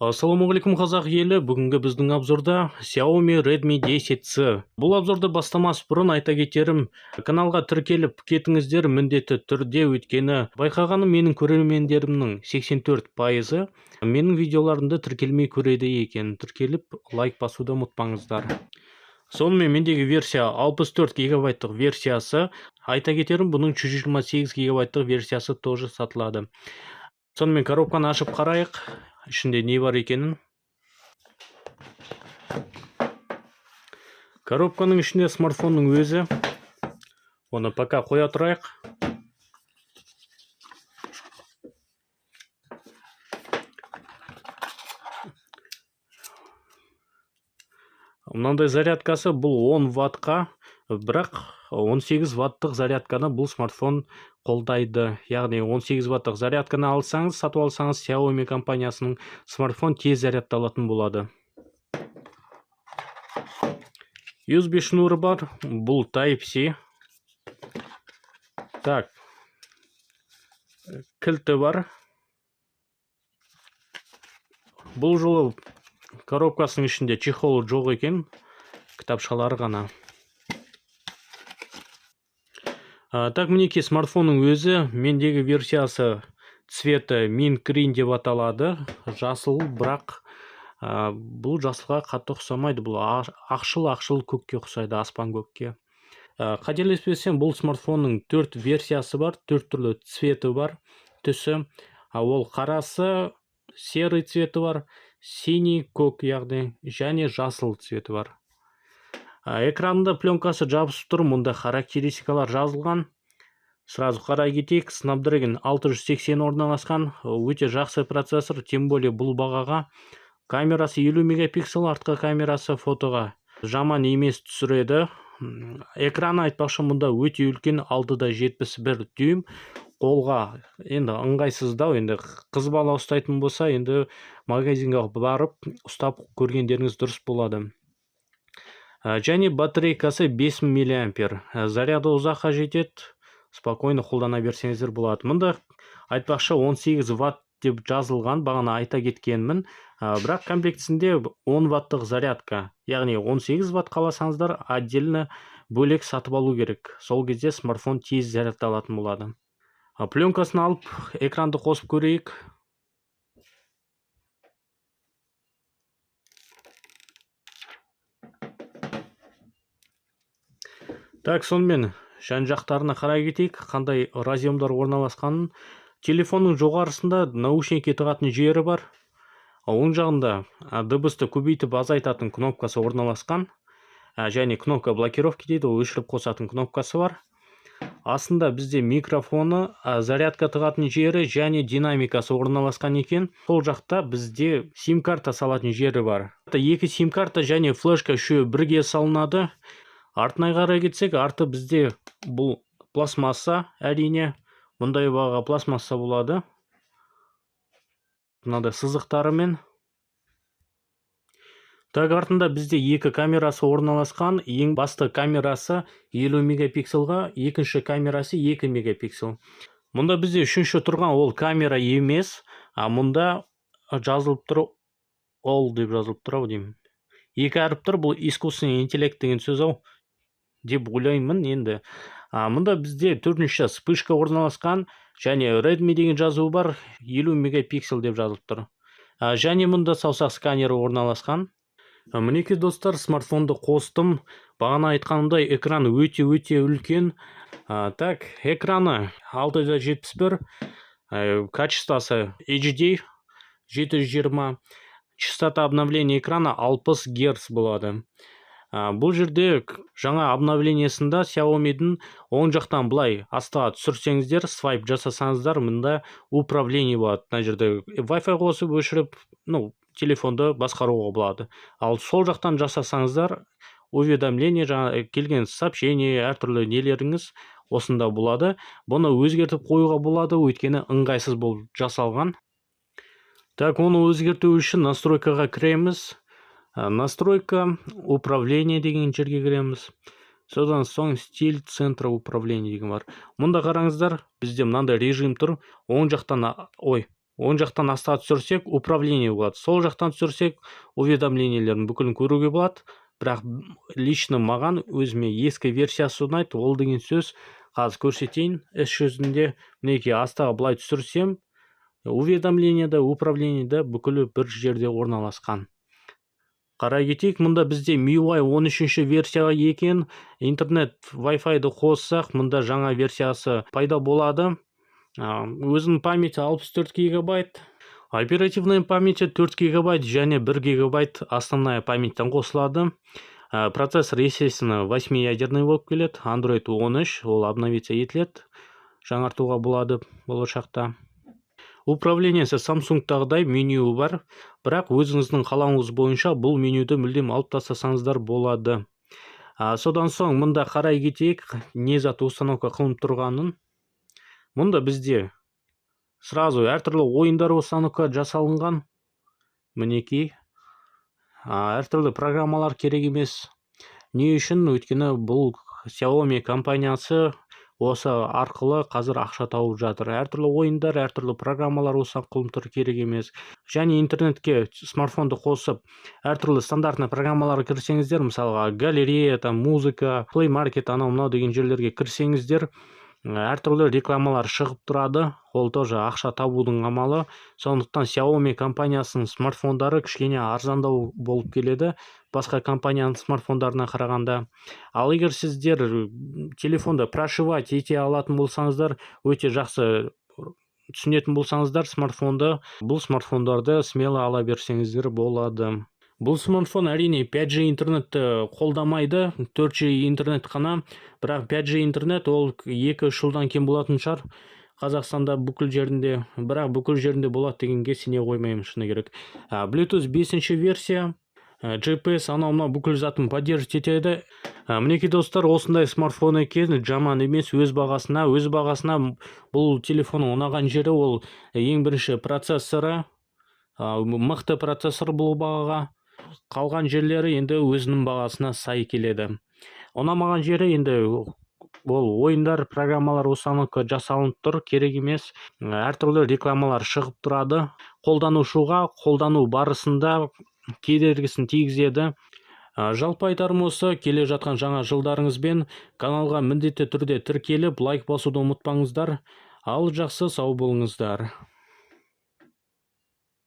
Ассалаумағалейкум қазақ елі, бүгінгі біздің обзорда Xiaomi Redmi 10C. Бұл обзорды бастамас бұрын айта кетерім, каналға тіркеліп кетіңіздер міндетті түрде, өйткені байқағаным менің көрермендерімнің 84%-ы менің видеоларымды тіркелмей көреді екен. Тіркеліп лайк басуды ұмытпаңыздар. Сонымен мендегі версия 64 гигабайттық версиясы. Айта кетерім, бұның 128 гигабайттық версиясы тоже сатылады. Сонымен коробканы ашып қарайық, ішінде не бар екенін. Коробканың ішінде смартфонның өзі. Оны пока қоя тұрайық. Мынандай зарядкасы, бұл 10 ваттқа, бірақ 18 ваттық зарядканы бұл смартфон қолдайды. Яғни 18 ваттық зарядканы алсаңыз, сатып алсаңыз, Xiaomi компаниясының смартфон тез зарядталатын болады. USB шнуры бар, бұл Type-C. Так, кілті бар. Бұл жолы коробкасының ішінде чехол жоқ екен, кітапшалары ғана. Так, мінеки смартфонның өзі, мендегі версиясы цветі Mint Green деп аталады. Жасыл, бірақ бұл жасылға қатты ұқсамайды. Бұл ақшыл көкке ұқсайды, аспан көкке. Қателеспесем, бұл смартфонның 4 версиясы бар, 4 түрлі цветі бар, түсі. Ол қарасы, серый цветі бар, синий, көк, яғни, және жасыл цветі бар. Экранында пленкасы жабысып тұр, мұнда характеристикалар жазылған. Сразу қарай кетейік. Snapdragon 680 орналасқан, өте жақсы процессор, тем более бұл бағаға. Камерасы 50 мегапиксель, артқы камерасы фотоға жаман емес түсіреді. Экраны айтпақшы, мұнда өте үлкен, алдыда 71 дюйм. Қолға енді ыңғайсыздау, енді қыз бала ұстайтын болса, енді магазинге барып ұстап көргендеріңіз дұрыс болады. Және батарейкасы 5000 мА. Заряды ұзаққа жетеді, спокойно қолдана берсеңіздер болады. Мұнда айтпақшы 18 ватт деп жазылған, бағана айта кеткенмін. Бірақ комплектісінде 10 ваттық зарядка, яғни 18 ватт қаласаңыздар, отдельно бөлек сатып алу керек. Сол кезде смартфон тез зарядталатын болады. Пленкасын алып, экранды қосып көрейік. Так, сонымен жан-жақтарына қарай кетейік, қандай разъемдар орналасқанын. Телефонның жоғарысында наушникке тығатын жері бар. Оң жағында дыбысты көбейтіп азайтатын кнопкасы орналасқан. Және кнопка блокировки дейді, өшіріп қосатын кнопкасы бар. Астында бізде микрофоны, зарядка тығатын жері және динамикасы орналасқан екен. Сол жақта бізде сим-карта салатын жері бар. Екі сим-карта және флешка үшеуі бірге салынады. Артына қарай кетсек, арты бізде бұл пластмасса, әрине. Мұндай баға пластмасса болады. Мынандай сызықтарымен. Так, артында бізде екі камерасы орналасқан. Ең басты камерасы 50 мегапикселға, екінші камерасы 2 мегапиксел. Мұнда бізде үшінші тұрған ол камера емес, мұнда жазылып тұр, ол деп жазылып тұр, деймін. Екі әріп тұр, бұл искусственный интеллект деген сөз деп ойлаймын енді. Мұнда бізде төртінші вспышка орналасқан, және Redmi деген жазуы бар, 50 мегапиксел деп жазылып тұр. Және мұнда саусақ сканері орналасқан. Мінеки достар, смартфонды қостым. Бағана айтқанымдай экран өте үлкен. Так, экраны 671, качествосы HD 720, частота обновления экрана 60 Гц болады. Бұл жерде жаңа обновлениясында Xiaomi-дің оң жақтан былай астыға түсірсеңіздер, свайп жасасаңыздар, мұнда управление болады. Мына жерде Wi-Fi қосып өшіріп, телефонды басқаруға болады. Ал сол жақтан жасасаңыздар, уведомление, жаңа келген сообщение, әртүрлі нелеріңіз осында болады. Бұны өзгертіп қоюға болады, өйткені ыңғайсыз болып жасалған. Так, оны өзгерту үшін настройкаға кіреміз. Настройка, управление деген жерге кіреміз. Содан соң стиль центра управления деген бар. Мұнда қараңыздар, бізде мынандай режим тұр. Оң жақтан, оң жақтан астға түсірсек управление болады, сол жақтан түсірсек уведомлениелердің бүкілін көруге болады. Бірақ лично маған өзіме ескі версиясы ұнайды. Ол деген сөз қазір көрсетейін. Іс жүзінде мінекей астаға былай түсірсем, уведомлениеде, управлениеде бүкілі бір жерде орналасқан. Қарай кетейік, мұнда бізде MIUI 13-ші версияға екен. Интернет Wi-Fi-ды қоссақ, мұнда жаңа версиясы пайда болады. Өзінің памяті 64 гигабайт, оперативная памяті 4 гигабайт және 1 гигабайт основная памяттен қосылады. Процессор, естественно, 8-ядерный болып келеді. Android 13, ол обновиться етіледі, жаңартуға болады болашақта. Управлениесі Samsung-тағыдай меню бар, бірақ өзіңіздің қалауыңыз бойынша бұл менюді мүлдем алып тастасаңыздар болады. Содан соң мұнда қарай кетейік, не зат установка қылып тұрғанын. Мұнда бізде сразу әртүрлі ойындар установка жасалынған. Мінекей, әртүрлі программалар керек емес. Не үшін? Өйткені бұл Xiaomi компаниясы осы арқылы қазір ақша тауып жатыр. Әртүрлі ойындар, әртүрлі программалар установка қылып тұр, керек емес. Және интернетке смартфонды қосып, әртүрлі стандартный программаларға кірсеңіздер, мысалға галерея, музыка, Play Market, анау-мынау деген жерлерге кірсеңіздер, әртүрлі рекламалар шығып тұрады. Ол тоже ақша табудың амалы. Сондықтан Xiaomi компаниясының смартфондары кішкене арзандау болып келеді басқа компанияның смартфондарына қарағанда. Ал егер сіздер телефонды прошивать ете алатын болсаңыздар, өте жақсы түсінетін болсаңыздар смартфонды, бұл смартфондарды смело ала берсеңіздер болады. Бұл смартфон әрине 5G интернетті қолдамайды, 4G интернет қана, бірақ 5G интернет ол 2-3 жылдан кейін болатын шығар Қазақстанда бүкіл жерінде, бірақ бүкіл жерінде болады дегенге сене қоймаймын, шыны керек. Bluetooth 5-ші версия, GPS анау-мынау бүкіл затын поддерживать етеді. Мінекей достар, осындай смартфон екен, жаман емес, өз бағасына бұл телефонның ұнаған жері ол ең бірінші процессоры, мықты процессор бұл бағаға. Қалған жерлері енді өзінің бағасына сай келеді. Ұнамаған жері енді ол ойындар, программалар установка жасалынып тұр, керек емес. Әртүрлі рекламалар шығып тұрады. Қолданушыға қолдану барысында кедергісін тигізеді. Жалпы айтарым осы, келе жатқан жаңа жылдарыңызбен каналға міндетті түрде тіркеліп, лайк басуды ұмытпаңыздар. Ал жақсы, сау болыңыздар.